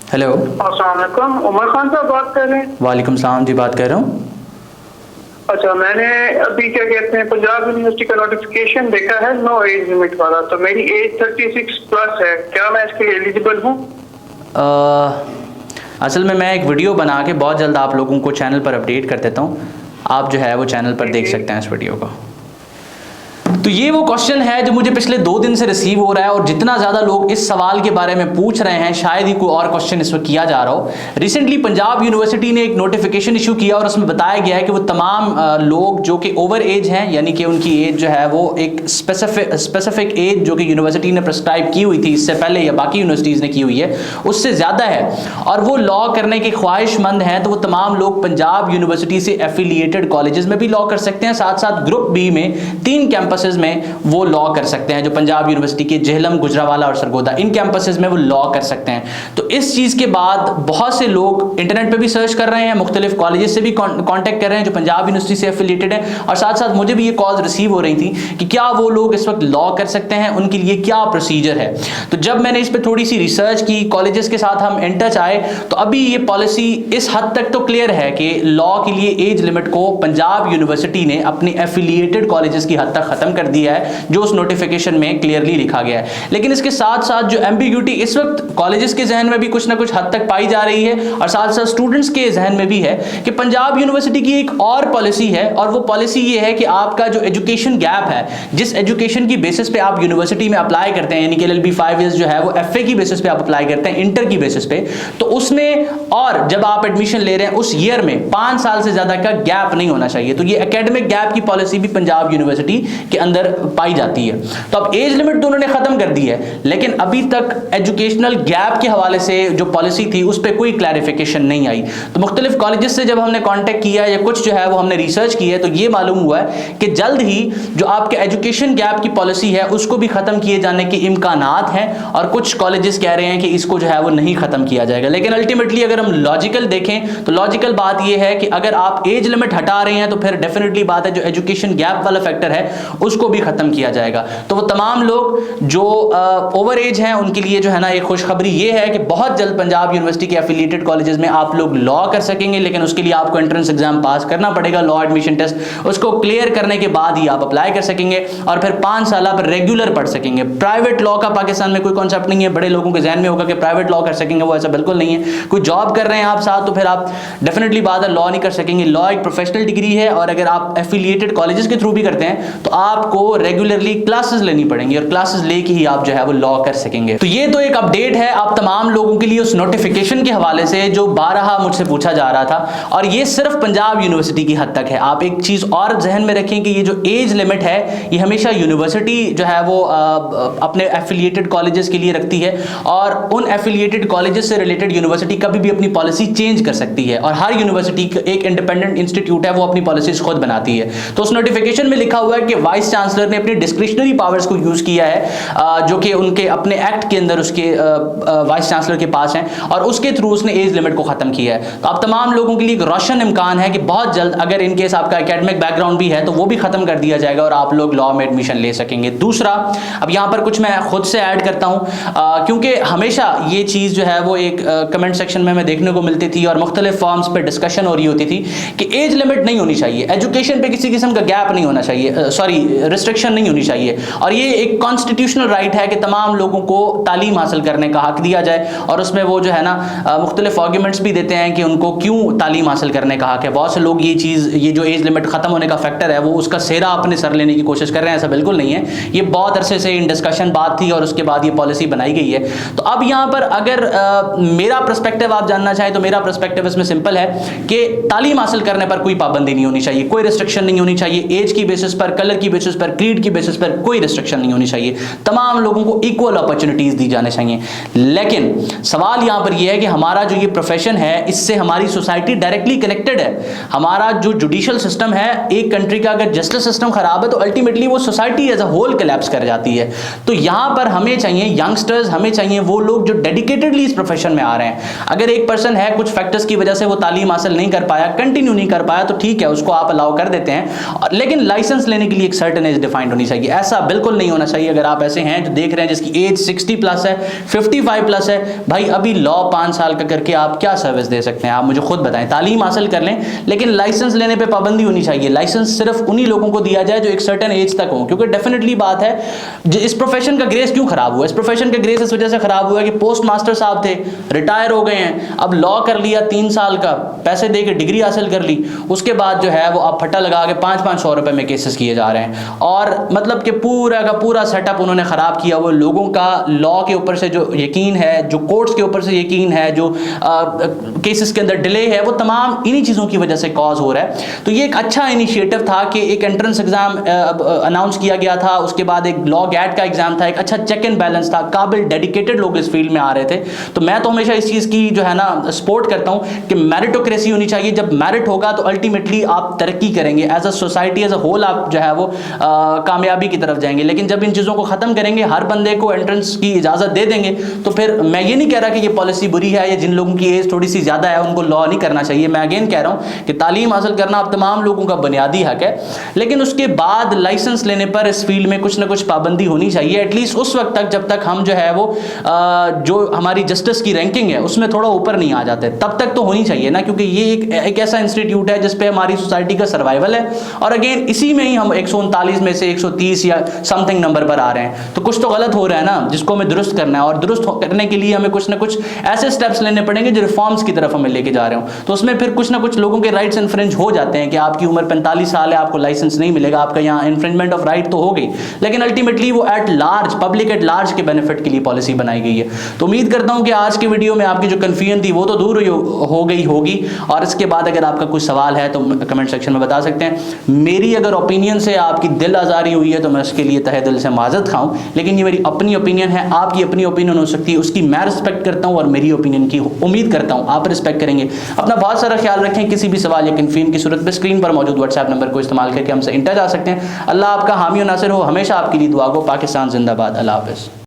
Hello. अस्सलाम वालेकुम, उमर खान साहब बात कर रहे हैं? वालेकुम सलाम जी, बात कर रहा हूँ। अच्छा, मैंने अभी क्या कहते हैं पंजाब यूनिवर्सिटी का नोटिफिकेशन देखा है, नो एज लिमिट वाला। तो मेरी एज 36 प्लस है, क्या मैं इसके लिए एलिजिबल हूँ? असल में मैं एक वीडियो बना के बहुत जल्द आप लोगों को चैनल पर अपडेट कर देता हूँ। आप जो है वो चैनल पर देख सकते हैं इस वीडियो को। तो ये वो क्वेश्चन है जो मुझे पिछले 2 दिन से रिसीव हो रहा है, और जितना ज़्यादा लोग इस सवाल के बारे में पूछ रहे हैं शायद ही कोई और क्वेश्चन इस वक्त किया जा रहा हो। रिसेंटली पंजाब यूनिवर्सिटी ने एक नोटिफिकेशन इशू किया और उसमें बताया गया है कि वो तमाम लोग जो कि ओवर एज हैं, यानी कि उनकी एज जो है वो एक स्पेसिफिक एज जो कि यूनिवर्सिटी ने प्रिस्क्राइब की हुई थी इससे पहले या बाकी यूनिवर्सिटीज़ ने की हुई है उससे ज़्यादा है, और वो लॉ करने के ख्वाहिशमंद हैं, तो वो तमाम लोग पंजाब यूनिवर्सिटी से एफिलिएटेड कॉलेजेस में भी लॉ कर सकते हैं। साथ साथ ग्रुप बी में 3 कैंपसेस में वो लॉ कर सकते हैं, जो पंजाब यूनिवर्सिटी के जेहलम, गुजरावाला और सरगोदा, इन कैंपसेस में वो लॉ कर सकते हैं। तो इस चीज़ के बाद बहुत से लोग इंटरनेट पे भी सर्च कर रहे हैं, मुख्तलिफ कॉलेजेस से भी कांटेक्ट कर रहे हैं जो पंजाब यूनिवर्सिटी से एफिलिएटेड है, और साथ साथ मुझे भी ये कॉल्स रिसीव हो रही थी कि क्या वो लोग इस वक्त लॉ कर सकते हैं, उनके लिए क्या प्रोसीजर है। तो जब मैंने इस पर थोड़ी सी रिसर्च की, कॉलेजेस के साथ हम इन टच आए, तो अभी ये पॉलिसी इस हद तक तो क्लियर है कि लॉ के लिए एज लिमिट को पंजाब यूनिवर्सिटी ने अपने एफिलिएटेड कॉलेजेस की हद तक खत्म कर दिया है, जो उस नोटिफिकेशन में क्लियरली लिखा गया है। लेकिन इसके साथ साथ जो एम्बिग्यूटी इस वक्त कॉलेजेस के जहन में भी कुछ ना कुछ हद तक पाई जा रही है, और साथ साथ स्टूडेंट्स के जहन में भी है कि पंजाब यूनिवर्सिटी की एक और पॉलिसी है, और वो पॉलिसी ये है कि आपका जो एजुकेशन गैप है, जिस एजुकेशन की बेसिस पे आप यूनिवर्सिटी में अप्लाई करते हैं, यानी कि LLB 5 ईयर्स जो है वो FA की बेसिस पे आप अप्लाई करते हैं, इंटर की बेसिस पे, तो उसमें और जब आप एडमिशन ले रहे हैं उस ईयर में 5 साल से ज्यादा का गैप नहीं होना चाहिए। तो ये एकेडमिक गैप की पॉलिसी भी पंजाब यूनिवर्सिटी के अंदर पाई जाती है। तो अब एज लिमिट तो उन्होंने खत्म कर दी है, लेकिन अभी तक एजुकेशनल गैप के हवाले से जो पॉलिसी थी उस पर कोई क्लैरिफिकेशन नहीं आई। तो मुख्तलिफ कॉलेजेस से जब हमने कांटेक्ट किया या कुछ जो है वो हमने रिसर्च की है, तो ये मालूम हुआ है कि जल्द ही जो आपके एजुकेशन गैप की पॉलिसी है उसको भी खत्म किए जाने के इम्कानात हैं, और कुछ कॉलेजेस कह रहे हैं कि इसको जो है वो नहीं खत्म किया जाएगा। लेकिन अल्टीमेटली अगर हम लॉजिकल देखें तो लॉजिकल बात यह है कि अगर आप एज लिमिट हटा रहे हैं तो फिर डेफिनेटली बात है जो एजुकेशन गैप वाला फैक्टर है उसको भी खत्म किया जाएगा। तो वो तमाम लोग जो ओवर एज हैं उनके लिए जो है ना एक खुशखबरी ये है कि बहुत जल्द पंजाब यूनिवर्सिटी के एफिलिएटेड कॉलेजेस में आप लोग लॉ कर सकेंगे, लेकिन उसके लिए आपको एंट्रेंस एग्जाम पास करना पड़ेगा, लॉ एडमिशन टेस्ट, उसको क्लियर करने के बाद ही आप अप्लाई कर सकेंगे, और फिर 5 साल आप रेगुलर पढ़ सकेंगे। प्राइवेट लॉ का पाकिस्तान में कोई कॉन्सेप्ट नहीं है। बड़े लोगों के जहन में होगा कि प्राइवेट लॉ कर सकेंगे, वो ऐसा बिल्कुल नहीं है। कोई जॉब कर रहे हैं आप साथ, तो फिर आप डेफिनेटली बाद में लॉ नहीं कर सकेंगे। लॉ एक प्रोफेशनल डिग्री है, और अगर आप एफिलिएटेड कॉलेजेस के थ्रू भी करते हैं तो आपको रेगुलरली क्लासेस लेनी पड़ेंगी, और क्लासेस लेके ही आप जो है वो लॉ कर सकेंगे। तो ये तो एक अपडेट है आप तमाम लोगों के लिए उस नोटिफिकेशन के हवाले से जो 12 मुझसे पूछा जा रहा था, और ये सिर्फ पंजाब यूनिवर्सिटी की हद तक है। आप एक चीज और जहन में रखें कि ये जो एज लिमिट है ये हमेशा यूनिवर्सिटी जो है वो अपने एफिलिएटेड कॉलेजेस के लिए रखती है, और उन एफिलिएटेड कॉलेजेस से रिलेटेड यूनिवर्सिटी कभी भी अपनी पॉलिसी चेंज कर सकती है, और हर यूनिवर्सिटी एक इंडिपेंडेंट इंस्टीट्यूट है वो अपनी पॉलिसीज खुद बनाती है। तो उस नोटिफिकेशन में लिखा हुआ है कि वाइस चांसलर ने अपनी डिस्क्रिशनरी पावर्स को यूज किया है, जो कि उनके अपने एक्ट के अंदर उसके वाइस चांसलर के पास हैं, और उसके थ्रू उसने एज लिमिट को खत्म किया है। तो आप तमाम लोगों के लिए एक रोशन इम्कान है कि बहुत जल्द अगर इन केस आपका एकेडमिक बैकग्राउंड भी है तो वो भी खत्म कर दिया जाएगा, और आप लोग लॉ में एडमिशन ले सकेंगे। दूसरा, अब यहाँ पर कुछ मैं खुद से ऐड करता हूँ, क्योंकि हमेशा ये चीज़ जो है वो एक कमेंट सेक्शन में मैं देखने को मिलती थी, और मुख्तलिफ फॉर्म्स पर डिस्कशन हो रही होती थी कि एज लिमिट नहीं होनी चाहिए, एजुकेशन पे किसी किस्म का गैप नहीं होना चाहिए, सॉरी रिस्ट्रिक्शन नहीं होनी चाहिए, और ये एक कॉन्स्टिट्यूशनल राइट है कि तमाम लोगों को तालीम हासिल करने का हक दिया जाए। और उसमें वो जो है ना मुख्तलिफ आर्ग्यूमेंट्स भी देते हैं कि उनको क्यों तालीम हासिल करने का हक है। बहुत से लोग ये जो एज लिमिट खत्म होने का फैक्टर है वो उसका सेहरा अपने सर लेने की कोशिश कर रहे हैं, ऐसा बिल्कुल नहीं है। ये बहुत अरसे से इन डिस्कशन बात थी, और उसके बाद ये पॉलिसी बनाई गई है। तो अब यहाँ पर अगर मेरा पर्सपेक्टिव आप जानना चाहें तो मेरा पर्सपेक्टिव इसमें सिंपल है कि तालीम हासिल करने पर कोई पाबंदी नहीं होनी चाहिए, कोई रिस्ट्रिक्शन नहीं होनी चाहिए। एज की बेसिस पर, कलर की बेसिस पर, क्रीड की बेसिस पर कोई रिस्ट्रिक्शन नहीं होनी चाहिए। तमाम लोगों को इक्वल अपॉर्चुनिटीज दी जाने चाहिए। लेकिन सवाल यहाँ पर यह है कि हमारा जो ये प्रोफेशन है इससे हमारी सोसाइटी डायरेक्टली कनेक्टेड है। हमारा जो जुडिशियल सिस्टम है, एक कंट्री का अगर जस्टिस सिस्टम खराब है तो अल्टीमेटली वो society as a whole collapse कर जाती है। तो यहाँ पर हमें चाहिए यंगस्टर्स, हमें चाहिए वो लोग जो डेडिकेटेडली इस प्रोफेशन में आ रहे हैं। अगर एक पर्सन है कुछ फैक्टर्स की वजह से वो तालीम हासिल नहीं कर पाया, कंटिन्यू नहीं कर पाया, तो ठीक है उसको आप अलाउ कर देते हैं, लेकिन लाइसेंस लेने के लिए एक सर्टेन एज डिफाइंड होनी चाहिए। ऐसा बिल्कुल नहीं होना चाहिए। अगर आप ऐसे हैं जो देख रहे हैं जिसकी एज 60 प्लस है, 55 प्लस है, भाई अभी लॉ 5 साल का करके आप क्या सर्विस दे सकते हैं, आप मुझे खुद बताएं। तालीम हासिल कर लें लेकिन लाइसेंस लेने पे पाबंदी होनी चाहिए। लाइसेंस सिर्फ उन्हीं लोगों को दिया जाए जो एक सर्टेन एज तक हो, क्योंकि डेफिनेटली बात है इस प्रोफेशन का ग्रेस क्यों खराब हुआ। इस प्रोफेशन का ग्रेस इस वजह से खराब हुआ कि पोस्ट मास्टर साहब थे, रिटायर हो गए हैं, अब लॉ कर लिया 3 साल का, पैसे दे के डिग्री हासिल कर ली, उसके बाद जो है वो आप फट्टा लगा के 500-500 रुपए में केसेस किए जा रहे हैं। और मतलब कि पूरा का पूरा सेटअप उन्होंने खराब किया। वो लोगों का लॉ के ऊपर से जो यकीन है, जो कोर्ट्स के ऊपर से यकीन है, जो केसेस के अंदर डिले है, वो तमाम इन्हीं चीज़ों की वजह से कॉज हो रहा है। तो ये एक अच्छा इनिशिएटिव था कि एक एंट्रेंस एग्जाम अनाउंस किया गया था, उसके बाद एक लॉ गैट का एग्जाम था, एक अच्छा चेक एंड बैलेंस था, काबिल डेडिकेटेड लोग इस फील्ड में आ रहे थे। तो मैं तो हमेशा इस चीज़ की जो है ना सपोर्ट करता हूँ कि मेरिटोक्रेसी होनी चाहिए। जब मेरिट होगा तो अल्टीमेटली आप तरक्की करेंगे, as a society as a whole आप जो है वो कामयाबी की तरफ जाएंगे। लेकिन जब इन चीज़ों को ख़त्म करेंगे, हर बंदे को एंट्रेंस की इजाज़त दे देंगे, तो फिर मैं ये नहीं कह रहा कि ये पॉलिसी बुरी है या जिन लोगों की एज थोड़ी सी ज़्यादा है उनको लॉ नहीं करना चाहिए। मैं अगेन कह रहा हूँ कि तालीम हासिल करना आप तमाम लोगों का बुनियादी हक है, लेकिन उसके बाद लाइसेंस लेने पर इस फील्ड में कुछ ना कुछ पाबंदी होनी चाहिए, एटलीस्ट उस वक्त तक जब तक हम जो है वो जो हमारी जस्टिस की रैंकिंग है उसमें थोड़ा ऊपर नहीं आ जाते, तब तक तो होनी चाहिए ना, क्योंकि ये एक ऐसा इंस्टीट्यूट है जिसपे हमारी सोसाइटी का सर्वाइवल है। और अगेन इसी में ही हम 139 में से 130 या समथिंग नंबर पर आ रहे हैं, तो कुछ तो गलत हो रहा है ना, जिसको हमें दुरुस्त करना है। और दुरुस्त करने के लिए हमें कुछ ना कुछ ऐसे स्टेप्स लेने पड़ेंगे जो रिफॉर्म्स की तरफ हमें लेके जा रहे हो। तो उसमें फिर कुछ ना कुछ लोगों के राइट्स इन्फ्रिंज हो जाते हैं कि आपकी उम्र 45 साल है, आपको लाइसेंस नहीं मिलेगा, आपका यहाँ इन्फ्रिंजमेंट ऑफ राइट तो हो गई, लेकिन अल्टीमेटली वो at large, public at large के बेनिफिट के लिए पॉलिसी बनाई गई है। तो उम्मीद करता हूँ कि आज के वीडियो में आपकी जो कन्फ्यूजन थी वो तो दूर हो गई होगी। और इसके बाद अगर आपका कुछ सवाल है तो कमेंट सेक्शन में बता सकते हैं। मेरी अगर ओपिनियन से आपकी दिल आज़ारी हुई है तो मैं उसके लिए तहे दिल से माजरत खाऊं, लेकिन ये मेरी अपनी ओपिनियन है, आपकी अपनी ओपिनियन हो सकती है, उसकी मैं रिस्पेक्ट करता हूं और मेरी ओपिनियन की उम्मीद करता हूं आप रिस्पेक्ट करेंगे। अपना बहुत सारा ख्याल रखें। किसी भी सवाल या कन्फ्यूजन की सूरत में स्क्रीन पर मौजूद व्हाट्सएप नंबर को इस्तेमाल करके हमसे इन टच आ सकते हैं। अल्लाह आपका हामी और नासिर हो, हमेशा आपके लिए दुआ गो। पाकिस्तान जिंदाबाद। अल्लाह हाफ़िज़।